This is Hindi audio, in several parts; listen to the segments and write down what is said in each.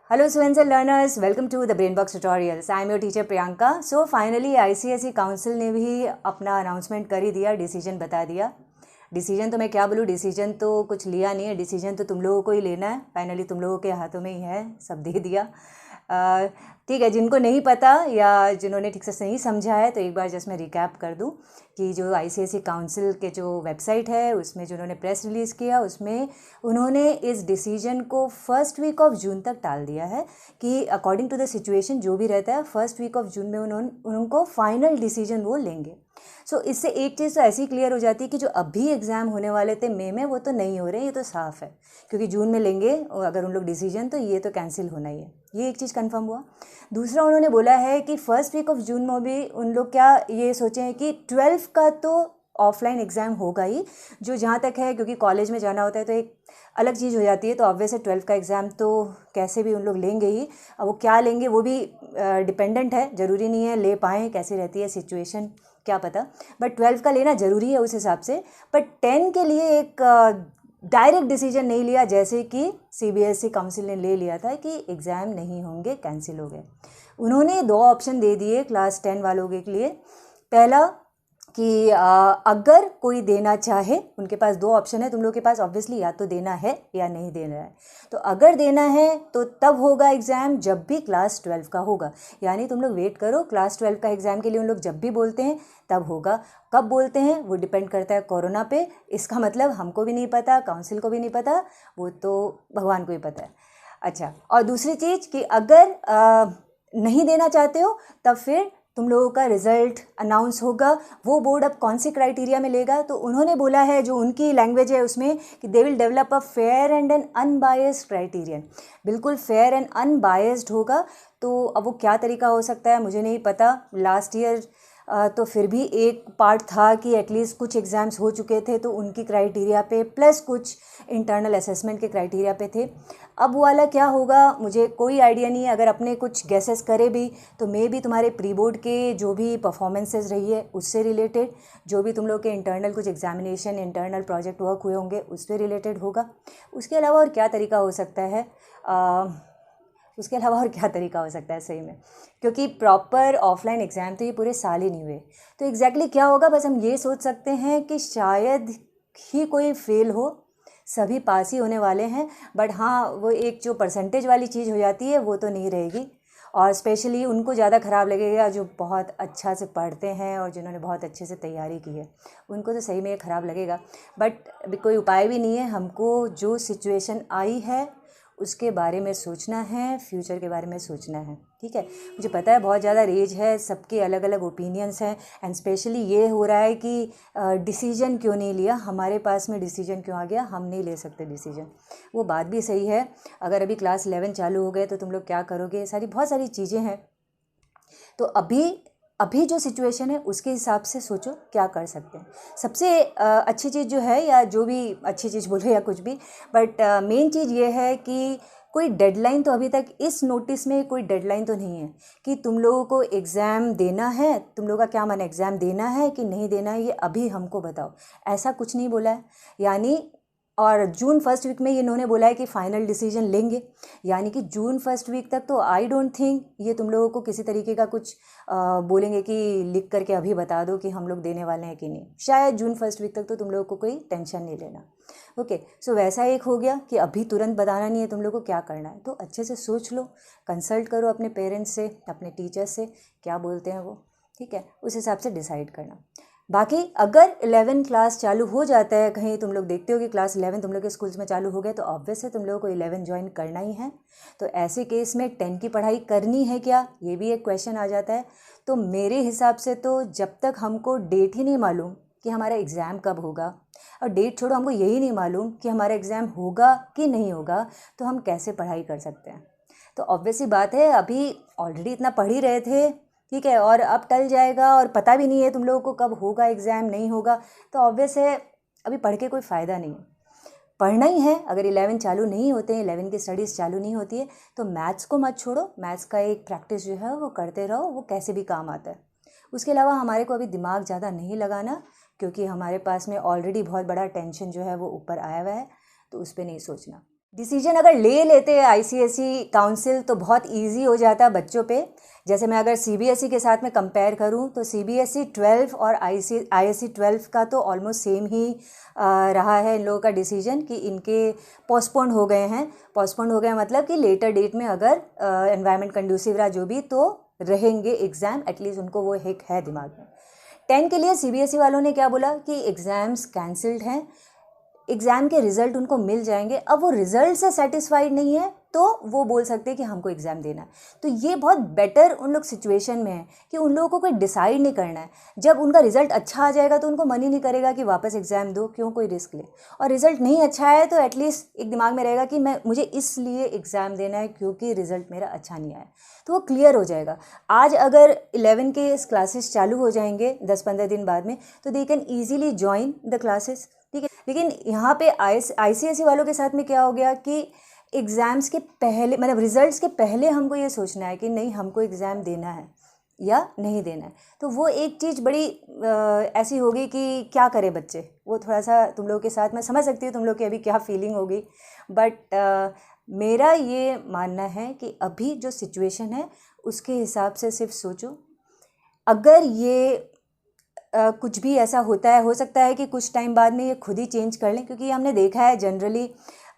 Hello students and learners, welcome to the Brainbox Tutorials. I am your teacher Priyanka. So finally ICSE council ने भी अपना अनाउंसमेंट कर ही दिया, डिसीजन बता दिया. डिसीजन तो मैं क्या बोलूँ, डिसीजन तो कुछ लिया नहीं है, डिसीजन तो तुम लोगों को ही लेना है. फाइनली तुम लोगों के हाथों में ही है, सब दे दिया. ठीक है, जिनको नहीं पता या जिन्होंने ठीक से नहीं समझा है तो एक बार जस्ट मैं रिकैप कर दूं कि जो ICSE काउंसिल के जो वेबसाइट है उसमें जो उन्होंने प्रेस रिलीज़ किया उसमें उन्होंने इस डिसीजन को फर्स्ट वीक ऑफ जून तक टाल दिया है कि अकॉर्डिंग टू द सिचुएशन जो भी रहता है फर्स्ट वीक ऑफ जून में उनको फाइनल डिसीजन वो लेंगे. सो इससे एक चीज़ तो ऐसी क्लियर हो जाती है कि जो अभी एग्ज़ाम होने वाले थे मई में वो तो नहीं हो रहे, ये तो साफ़ है क्योंकि जून में लेंगे अगर उन लोग डिसीजन तो ये तो कैंसिल होना ही है. ये एक चीज़ कंफर्म हुआ. दूसरा उन्होंने बोला है कि फर्स्ट वीक ऑफ जून में भी उन लोग क्या ये सोचे हैं कि 12 का तो ऑफलाइन एग्ज़ाम होगा ही, जो जहाँ तक है क्योंकि कॉलेज में जाना होता है तो एक अलग चीज़ हो जाती है. तो ऑब्वियस है 12 का एग्ज़ाम तो कैसे भी उन लोग लेंगे ही. अब वो क्या लेंगे वो भी डिपेंडेंट है, ज़रूरी नहीं है ले पाएँ, कैसी रहती है सिचुएशन क्या पता, बट 12 का लेना ज़रूरी है उस हिसाब से. बट 10 के लिए एक डायरेक्ट डिसीजन नहीं लिया जैसे कि CBSE काउंसिल ने ले लिया था कि एग्ज़ाम नहीं होंगे, कैंसिल हो गए. उन्होंने 2 ऑप्शन दे दिए क्लास 10 वालों के लिए. पहला कि अगर कोई देना चाहे, उनके पास 2 ऑप्शन है तुम लोग के पास ऑब्वियसली, या तो देना है या नहीं देना है. तो अगर देना है तो तब होगा एग्ज़ाम जब भी क्लास 12 का होगा. यानी तुम लोग वेट करो, क्लास 12 का एग्ज़ाम के लिए उन लोग जब भी बोलते हैं तब होगा. कब बोलते हैं वो डिपेंड करता है कोरोना पे. इसका मतलब हमको भी नहीं पता, काउंसिल को भी नहीं पता, वो तो भगवान को ही पता है. अच्छा, और दूसरी चीज़ कि अगर नहीं देना चाहते हो तब फिर तुम लोगों का रिज़ल्ट अनाउंस होगा. वो बोर्ड अब कौन सी क्राइटेरिया में लेगा तो उन्होंने बोला है, जो उनकी लैंग्वेज है उसमें, कि they will develop a fair and N unbiased criterion. बिल्कुल फेयर एंड अनबायस्ड होगा. तो अब वो क्या तरीका हो सकता है मुझे नहीं पता. लास्ट ईयर तो फिर भी एक पार्ट था कि एटलीस्ट कुछ एग्ज़ाम्स हो चुके थे तो उनकी क्राइटेरिया पे प्लस कुछ इंटरनल असेसमेंट के क्राइटेरिया पे थे. अब वाला क्या होगा मुझे कोई आइडिया नहीं है. अगर अपने कुछ गेसेस करे भी तो मे भी तुम्हारे प्री बोर्ड के जो भी परफॉर्मेंसेस रही है उससे रिलेटेड, जो भी तुम लोग के इंटरनल कुछ एग्जामिनेशन इंटरनल प्रोजेक्ट वर्क हुए होंगे उससे रिलेटेड होगा. उसके अलावा और क्या तरीका हो सकता है, उसके अलावा और क्या तरीका हो सकता है सही में, क्योंकि प्रॉपर ऑफलाइन एग्ज़ाम तो ये पूरे साल ही नहीं हुए. तो एग्जैक्टली क्या होगा बस हम ये सोच सकते हैं कि शायद ही कोई फेल हो, सभी पास ही होने वाले हैं. बट हाँ, वो एक जो परसेंटेज वाली चीज़ हो जाती है वो तो नहीं रहेगी. और स्पेशली उनको ज़्यादा ख़राब लगेगा जो बहुत अच्छा से पढ़ते हैं और जिन्होंने बहुत अच्छे से तैयारी की है, उनको तो सही में ये ख़राब लगेगा. बट अभी कोई उपाय भी नहीं है. हमको जो सिचुएशन आई है उसके बारे में सोचना है, फ्यूचर के बारे में सोचना है. ठीक है, मुझे पता है बहुत ज़्यादा रेज है, सबके अलग अलग ओपिनियंस हैं. एंड स्पेशली ये हो रहा है कि डिसीजन क्यों नहीं लिया, हमारे पास में डिसीजन क्यों आ गया, हम नहीं ले सकते डिसीजन. वो बात भी सही है. अगर अभी क्लास 11 चालू हो गए तो तुम लोग क्या करोगे, बहुत सारी चीज़ें हैं. तो अभी जो सिचुएशन है उसके हिसाब से सोचो क्या कर सकते हैं. सबसे अच्छी चीज़ जो है, या जो भी अच्छी चीज़ बोलो या कुछ भी, बट मेन चीज़ ये है कि कोई डेडलाइन तो अभी तक इस नोटिस में कोई डेडलाइन तो नहीं है कि तुम लोगों को एग्ज़ाम देना है. तुम लोगों का क्या मन है, एग्ज़ाम देना है कि नहीं देना है, ये अभी हमको बताओ, ऐसा कुछ नहीं बोला है. यानी और जून फर्स्ट वीक में इन्होंने बोला है कि फ़ाइनल डिसीजन लेंगे. यानी कि जून फर्स्ट वीक तक तो आई डोंट थिंक ये तुम लोगों को किसी तरीके का कुछ बोलेंगे कि लिख करके अभी बता दो कि हम लोग देने वाले हैं कि नहीं. शायद जून फर्स्ट वीक तक तो तुम लोगों को कोई टेंशन नहीं लेना. ओके, सो वैसा एक हो गया कि अभी तुरंत बताना नहीं है तुम लोगों को क्या करना है. तो अच्छे से सोच लो, कंसल्ट करो अपने पेरेंट्स से, अपने टीचर्स से, क्या बोलते हैं वो. ठीक है, उस हिसाब से डिसाइड करना. बाकी अगर 11 क्लास चालू हो जाता है, कहीं तुम लोग देखते हो कि क्लास 11 तुम लोग के स्कूल्स में चालू हो गए, तो ऑब्वियस है तुम लोगों को 11 ज्वाइन करना ही है. तो ऐसे केस में 10 की पढ़ाई करनी है क्या, ये भी एक क्वेश्चन आ जाता है. तो मेरे हिसाब से तो जब तक हमको डेट ही नहीं मालूम कि हमारा एग्ज़ाम कब होगा, और डेट छोड़ो हमको यही नहीं मालूम कि हमारा एग्ज़ाम होगा कि नहीं होगा, तो हम कैसे पढ़ाई कर सकते हैं. तो ऑब्वियस ही बात है, अभी ऑलरेडी इतना पढ़ ही रहे थे, ठीक है, और अब टल जाएगा और पता भी नहीं है तुम लोगों को कब होगा एग्ज़ाम, नहीं होगा, तो ऑब्वियस है अभी पढ़ के कोई फ़ायदा नहीं है. पढ़ना ही है. अगर 11 चालू नहीं होते हैं, 11 की स्टडीज़ चालू नहीं होती है, तो मैथ्स को मत छोड़ो. मैथ्स का एक प्रैक्टिस जो है वो करते रहो, वो कैसे भी काम आता है. उसके अलावा हमारे को अभी दिमाग ज़्यादा नहीं लगाना, क्योंकि हमारे पास में ऑलरेडी बहुत बड़ा टेंशन जो है वो ऊपर आया हुआ है, तो उस पर नहीं सोचना. डिसीजन अगर ले लेते आईसीएसई काउंसिल तो बहुत इजी हो जाता बच्चों पे। जैसे मैं अगर सीबीएसई के साथ में कंपेयर करूं तो सीबीएसई 12 और आईएससी 12 का तो ऑलमोस्ट सेम ही रहा है इन लोगों का डिसीजन कि इनके पोस्टपोन हो गए हैं। पोस्टपोन हो गए मतलब कि लेटर डेट में अगर एनवायरनमेंट कंड्यूसिव रहा जो भी तो रहेंगे एग्ज़ाम, एटलीस्ट उनको वो हिक है दिमाग में। 10 के लिए सीबीएसई वालों ने क्या बोला कि एग्ज़ाम्स कैंसिल्ड हैं, एग्ज़ाम के रिज़ल्ट उनको मिल जाएंगे। अब वो रिज़ल्ट से सेटिस्फाइड नहीं है तो वो बोल सकते हैं कि हमको एग्ज़ाम देना है। तो ये बहुत बेटर उन लोग सिचुएशन में है कि उन लोगों को कोई डिसाइड नहीं करना है। जब उनका रिज़ल्ट अच्छा आ जाएगा तो उनको मन ही नहीं करेगा कि वापस एग्ज़ाम दो, क्यों कोई रिस्क ले। और रिज़ल्ट नहीं अच्छा है तो एटलीस्ट एक दिमाग में रहेगा कि मुझे इसलिए एग्ज़ाम देना है क्योंकि रिज़ल्ट मेरा अच्छा नहीं आया, तो वो क्लियर हो जाएगा। आज अगर 11 के क्लासेस चालू हो जाएंगे 10-15 दिन बाद में तो they can easily join the classes, ठीक है। लेकिन यहाँ पे आईसीएसई वालों के साथ में क्या हो गया कि एग्ज़ाम्स के पहले मतलब रिजल्ट्स के पहले हमको ये सोचना है कि नहीं हमको एग्ज़ाम देना है या नहीं देना है। तो वो एक चीज़ बड़ी ऐसी होगी कि क्या करे बच्चे, वो थोड़ा सा तुम लोग के साथ मैं समझ सकती हूँ तुम लोग की अभी क्या फीलिंग होगी। बट मेरा ये मानना है कि अभी जो सिचुएशन है उसके हिसाब से सिर्फ सोचो। अगर ये कुछ भी ऐसा होता है, हो सकता है कि कुछ टाइम बाद में ये खुद ही चेंज कर लें, क्योंकि हमने देखा है जनरली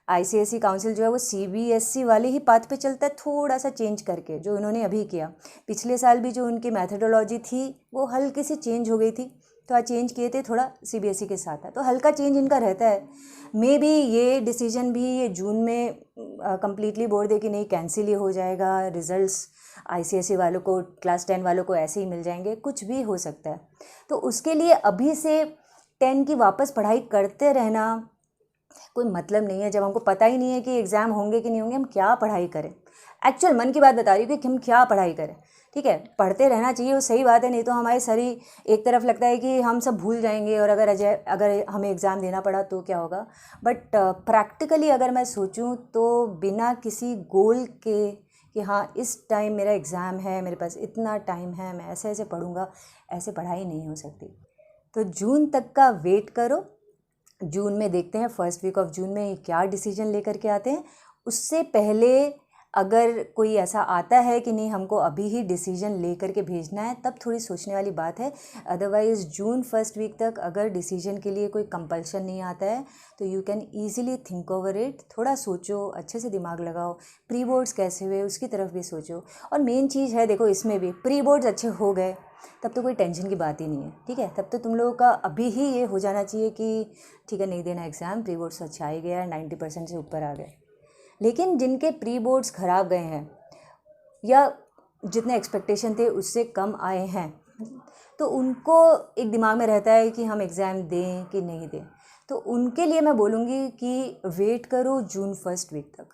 आईसीएसई काउंसिल जो है वो सीबीएसई वाले ही पाथ पे चलता है, थोड़ा सा चेंज करके जो उन्होंने अभी किया। पिछले साल भी जो उनकी मैथडोलॉजी थी वो हल्की सी चेंज हो गई थी, तो आज चेंज किए थे थोड़ा सीबीएसई के साथ है, तो हल्का चेंज इनका रहता है। मे बी ये डिसीजन भी ये जून में कम्प्लीटली बोर्ड दे कि नहीं कैंसिल ही हो जाएगा, रिजल्ट्स आईसीएसई वालों को क्लास 10 वालों को ऐसे ही मिल जाएंगे, कुछ भी हो सकता है। तो उसके लिए अभी से 10 की वापस पढ़ाई करते रहना कोई मतलब नहीं है। जब हमको पता ही नहीं है कि एग्ज़ाम होंगे कि नहीं होंगे, हम क्या पढ़ाई करें। एक्चुअल मन की बात बता रही हूँ कि हम क्या पढ़ाई करें, ठीक है। पढ़ते रहना चाहिए, वो सही बात है, नहीं तो हमारे शरीर एक तरफ लगता है कि हम सब भूल जाएंगे और अगर हमें एग्ज़ाम देना पड़ा तो क्या होगा। बट प्रैक्टिकली अगर मैं सोचूं तो बिना किसी गोल के कि हाँ इस टाइम मेरा एग्ज़ाम है, मेरे पास इतना टाइम है, मैं ऐसे ऐसे पढ़ूंगा, ऐसे पढ़ाई नहीं हो सकती। तो जून तक का वेट करो, जून में देखते हैं फर्स्ट वीक ऑफ जून में क्या डिसीजन लेकर के आते हैं। उससे पहले अगर कोई ऐसा आता है कि नहीं हमको अभी ही डिसीजन ले करके भेजना है, तब थोड़ी सोचने वाली बात है। अदरवाइज़ जून फर्स्ट वीक तक अगर डिसीजन के लिए कोई कंपल्शन नहीं आता है तो you can easily think over it. थोड़ा सोचो, अच्छे से दिमाग लगाओ, प्री बोर्ड्स कैसे हुए उसकी तरफ भी सोचो। और मेन चीज़ है देखो, इसमें भी प्री बोर्ड्स अच्छे हो गए तब तो कोई टेंशन की बात ही नहीं है, ठीक है। तब तो तुम लोगों का अभी ही ये हो जाना चाहिए कि ठीक है नहीं देना एग्ज़ाम, प्री बोर्ड्स अच्छा आ गया, 90% से ऊपर आ गए। लेकिन जिनके प्री बोर्ड्स ख़राब गए हैं या जितने एक्सपेक्टेशन थे उससे कम आए हैं, तो उनको एक दिमाग में रहता है कि हम एग्ज़ाम दें कि नहीं दें। तो उनके लिए मैं बोलूँगी कि वेट करो जून फर्स्ट वीक तक,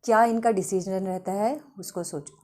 क्या इनका डिसीजन रहता है उसको सोचो।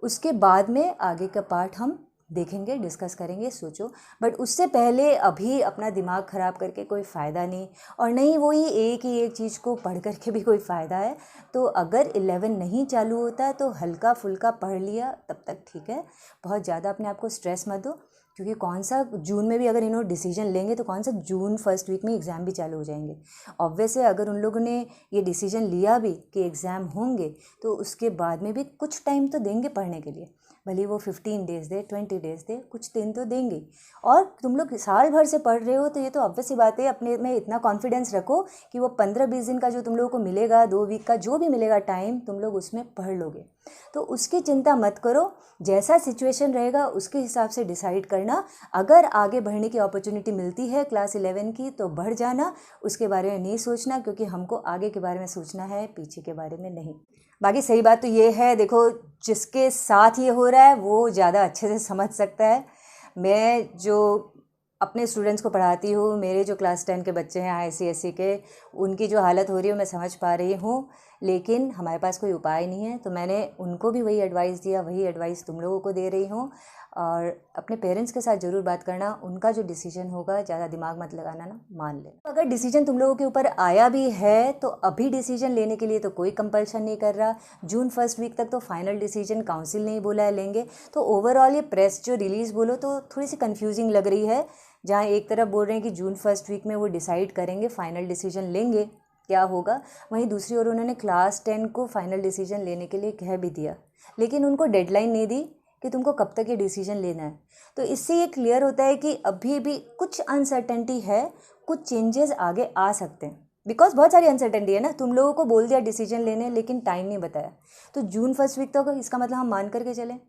उसके बाद में आगे का पार्ट हम देखेंगे, डिस्कस करेंगे, सोचो। बट उससे पहले अभी अपना दिमाग ख़राब करके कोई फ़ायदा नहीं, और नहीं वही एक ही एक चीज़ को पढ़ करके भी कोई फ़ायदा है। तो अगर 11 नहीं चालू होता है तो हल्का फुल्का पढ़ लिया तब तक ठीक है, बहुत ज़्यादा अपने आप को स्ट्रेस मत दो। क्योंकि कौन सा जून में भी अगर इन्होंने डिसीजन लेंगे तो कौन सा जून फर्स्ट वीक में एग्ज़ाम भी चालू हो जाएंगे। ऑब्वियस है अगर उन लोगों ने ये डिसीजन लिया भी कि एग्ज़ाम होंगे तो उसके बाद में भी कुछ टाइम तो देंगे पढ़ने के लिए, भले वो 15 डेज़ दे, 20 डेज़ दे, कुछ दिन तो देंगे। और तुम लोग साल भर से पढ़ रहे हो तो ये तो ऑब्वियस सी बात है, अपने में इतना कॉन्फिडेंस रखो कि वो 15-20 दिन का जो तुम लोगों को मिलेगा, 2 वीक का जो भी मिलेगा टाइम, तुम लोग उसमें पढ़ लोगे। तो उसकी चिंता मत करो, जैसा सिचुएशन रहेगा उसके हिसाब से डिसाइड करना। अगर आगे बढ़ने की अपॉर्चुनिटी मिलती है क्लास 11 की तो बढ़ जाना, उसके बारे में नहीं सोचना, क्योंकि हमको आगे के बारे में सोचना है, पीछे के बारे में नहीं। बाकी सही बात तो ये है, देखो जिसके साथ ये हो रहा है वो ज़्यादा अच्छे से समझ सकता है। मैं जो अपने स्टूडेंट्स को पढ़ाती हूँ, मेरे जो क्लास 10 के बच्चे हैं आईसीएसई के, उनकी जो हालत हो रही है मैं समझ पा रही हूँ। लेकिन हमारे पास कोई उपाय नहीं है, तो मैंने उनको भी वही एडवाइस दिया, वही एडवाइस तुम लोगों को दे रही हूँ। और अपने पेरेंट्स के साथ ज़रूर बात करना, उनका जो डिसीजन होगा ज़्यादा दिमाग मत लगाना ना, मान लेना। अगर डिसीजन तुम लोगों के ऊपर आया भी है तो अभी डिसीजन लेने के लिए तो कोई कंपल्शन नहीं कर रहा। जून फर्स्ट वीक तक तो फाइनल डिसीजन काउंसिल नहीं बोला है लेंगे। तो ओवरऑल ये प्रेस जो रिलीज़ बोलो तो थोड़ी सी कन्फ्यूजिंग लग रही है, जहाँ एक तरफ बोल रहे हैं कि जून फर्स्ट वीक में वो डिसाइड करेंगे, फाइनल डिसीजन लेंगे, क्या होगा। वहीं दूसरी ओर उन्होंने क्लास 10 को फाइनल डिसीजन लेने के लिए कह भी दिया, लेकिन उनको डेडलाइन नहीं दी कि तुमको कब तक ये डिसीजन लेना है। तो इससे ये क्लियर होता है कि अभी भी कुछ अनसर्टेनिटी है, कुछ चेंजेस आगे आ सकते हैं, बिकॉज बहुत सारी अनसर्टेनिटी है ना। तुम लोगों को बोल दिया डिसीजन लेने, लेकिन टाइम नहीं बताया, तो जून फर्स्ट वीक तक इसका मतलब हम मान करके चलें,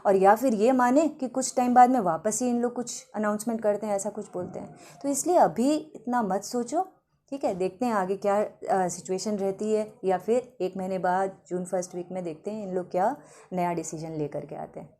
और या फिर ये माने कि कुछ टाइम बाद में वापस ही इन लोग कुछ अनाउंसमेंट करते हैं, ऐसा कुछ बोलते हैं। तो इसलिए अभी इतना मत सोचो, ठीक है। देखते हैं आगे क्या सिचुएशन रहती है, या फिर 1 महीने बाद जून फर्स्ट वीक में देखते हैं इन लोग क्या नया डिसीजन लेकर के आते हैं।